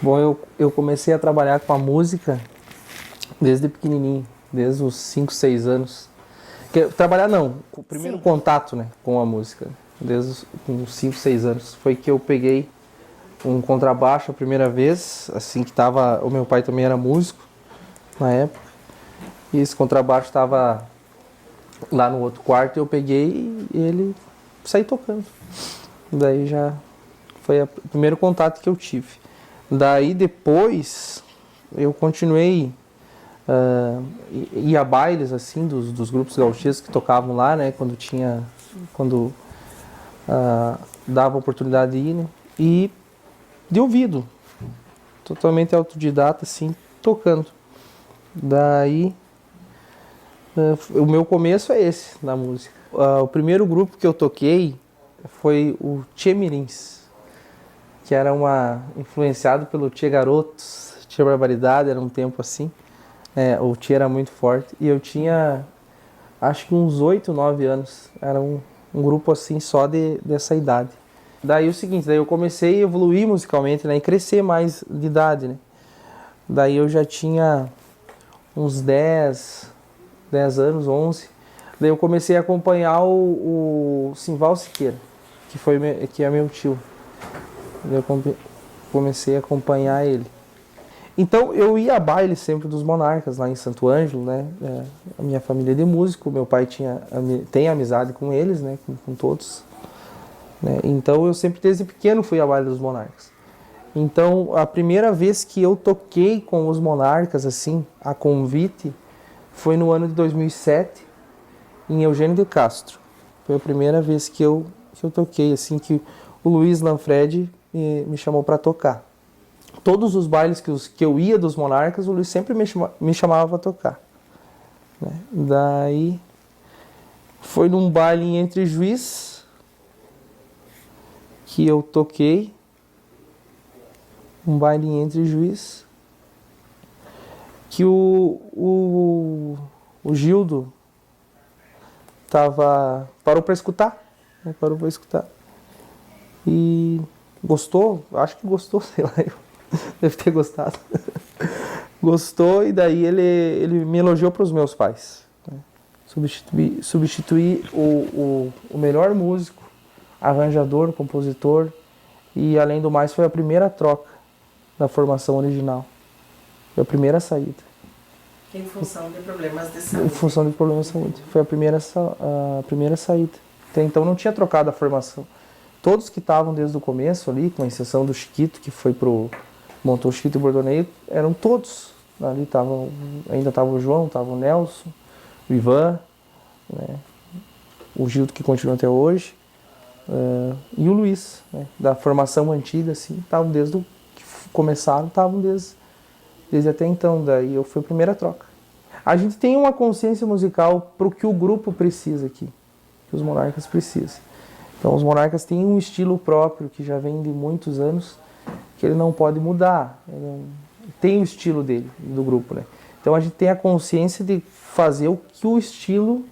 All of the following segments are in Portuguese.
Bom, eu comecei a trabalhar com a música desde pequenininho, desde os 5, 6 anos. Trabalhar não, o primeiro Sim. contato, né, com a música, desde os 5, 6 anos, foi que eu peguei um contrabaixo a primeira vez, assim que tava, o meu pai também era músico na época, e esse contrabaixo estava lá no outro quarto, eu peguei e ele saí tocando. Daí já foi o primeiro contato que eu tive. Daí depois eu continuei ia a bailes assim dos grupos gauchistas que tocavam lá, né, quando dava oportunidade de ir, né, e de ouvido, totalmente autodidata assim, tocando. Daí o meu começo é esse na música. O primeiro grupo que eu toquei foi o Tchê Mirins, que era influenciado pelo Tchê Garotos, Tchê Barbaridade, era um tempo assim. O Tchê era muito forte e eu tinha acho que uns 8, 9 anos. Era um grupo assim só dessa idade. Daí o seguinte, daí eu comecei a evoluir musicalmente, né, e crescer mais de idade, né. Daí eu já tinha uns 10 anos, 11. Daí eu comecei a acompanhar o Simval Siqueira, que é meu tio. Daí eu comecei a acompanhar ele. Então eu ia a baile sempre dos Monarcas lá em Santo Ângelo, né? A minha família é de músico, meu pai tem amizade com eles, né? Com todos. Né? Então eu sempre desde pequeno fui a baile dos Monarcas. Então a primeira vez que eu toquei com os Monarcas, assim, a convite, foi no ano de 2007, em Eugênio de Castro. Foi a primeira vez que eu toquei, assim, que o Luiz Lanfredi me chamou para tocar. Todos os bailes que eu ia dos Monarcas, o Luiz sempre me chamava para tocar. Né? Daí foi num baile em Entre Juiz que eu toquei. Um baile em Entre Juiz. Que o Gildo parou para escutar. Né? Parou para escutar. E gostou, acho que gostou, sei lá, deve ter gostado. Gostou e daí ele me elogiou para os meus pais. Né? Substituir o melhor músico, arranjador, compositor e além do mais foi a primeira troca da formação original. Foi a primeira saída. Em função de problemas de Em saúde. função de problemas de saúde. Foi a primeira saída. Até então não tinha trocado a formação. Todos que estavam desde o começo ali, com exceção do Chiquito, que montou o Chiquito e o Bordoneio, eram todos. Ali ainda estava o João, estava o Nelson, o Ivan, né, o Gildo, que continua até hoje, e o Luiz, né, da formação antiga, assim, estavam desde o que começaram, estavam desde até então. Daí eu fui a primeira troca. A gente tem uma consciência musical para o que o grupo precisa aqui, que os Monarcas precisam. Então os Monarcas têm um estilo próprio que já vem de muitos anos, que ele não pode mudar. Tem o estilo dele, do grupo, né? Então a gente tem a consciência de fazer o que o estilo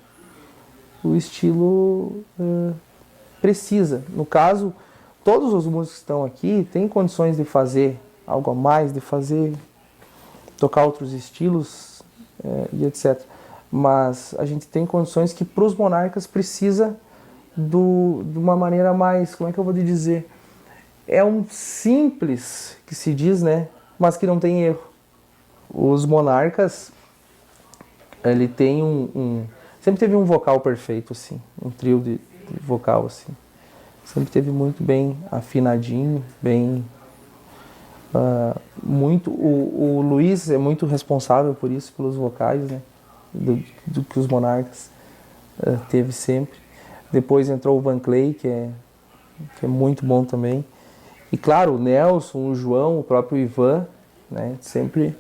precisa. No caso, todos os músicos que estão aqui têm condições de fazer algo a mais, tocar outros estilos e etc. Mas a gente tem condições que para os Monarcas precisa de uma maneira mais, como é que eu vou te dizer? É um simples que se diz, né? Mas que não tem erro. Os Monarcas, ele tem sempre teve um vocal perfeito, assim, um trio de vocal, assim. Sempre teve muito bem afinadinho, bem... muito... O Luiz é muito responsável por isso, pelos vocais, né? Do que os Monarcas teve sempre. Depois entrou o Van Clay, que é muito bom também. E claro, o Nelson, o João, o próprio Ivan, né? Sempre.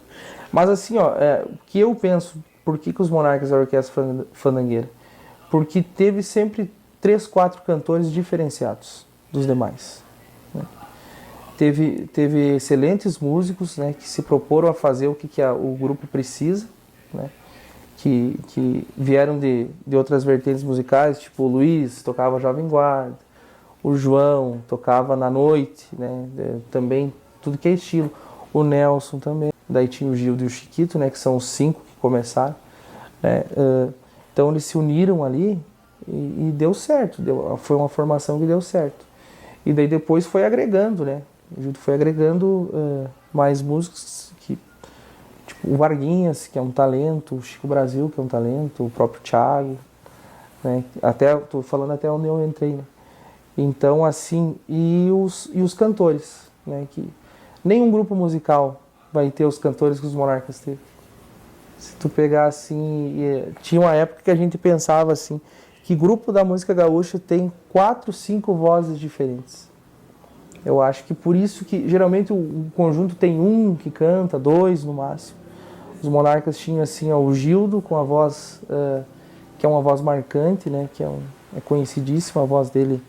Mas assim, ó, o que eu penso, por que os Monarcas é a orquestra fandangueira? Porque teve sempre 3, 4 cantores diferenciados dos demais. Né? Teve excelentes músicos, né, que se proporam a fazer o que o grupo precisa, né? Que vieram de outras vertentes musicais, tipo o Luiz tocava Jovem Guarda, o João tocava na noite, né? Também tudo que é estilo. o Nelson também. Daí tinha o Gildo e o Chiquito, né, que são os 5 que começaram, né? Então eles se uniram ali e deu certo, foi uma formação que deu certo. E daí depois foi agregando, né? O Gildo foi agregando mais músicos, tipo o Varguinhas, que é um talento, o Chico Brasil, que é um talento, o próprio Thiago, né? Tô falando até onde eu entrei, né? Então, assim, e os cantores, né? Que nenhum grupo musical vai ter os cantores que os Monarcas teve. Se tu pegar assim, tinha uma época que a gente pensava assim, que grupo da música gaúcha tem 4, 5 vozes diferentes. Eu acho que por isso que geralmente o conjunto tem um que canta, 2 no máximo. Os Monarcas tinham assim, ó, o Gildo com a voz, que é uma voz marcante, né? Que é conhecidíssima a voz dele,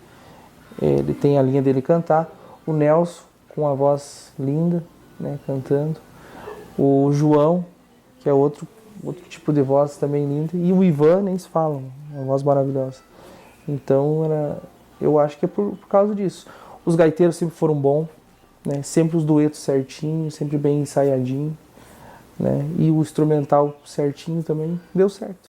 ele tem a linha dele cantar. O Nelson com a voz linda, né? Cantando. O João, que é outro tipo de voz também linda, e o Ivan nem se fala, uma voz maravilhosa. Então eu acho que é por causa disso. Os gaiteiros sempre foram bons, né? Sempre os duetos certinhos, sempre bem ensaiadinho, né? E o instrumental certinho também deu certo.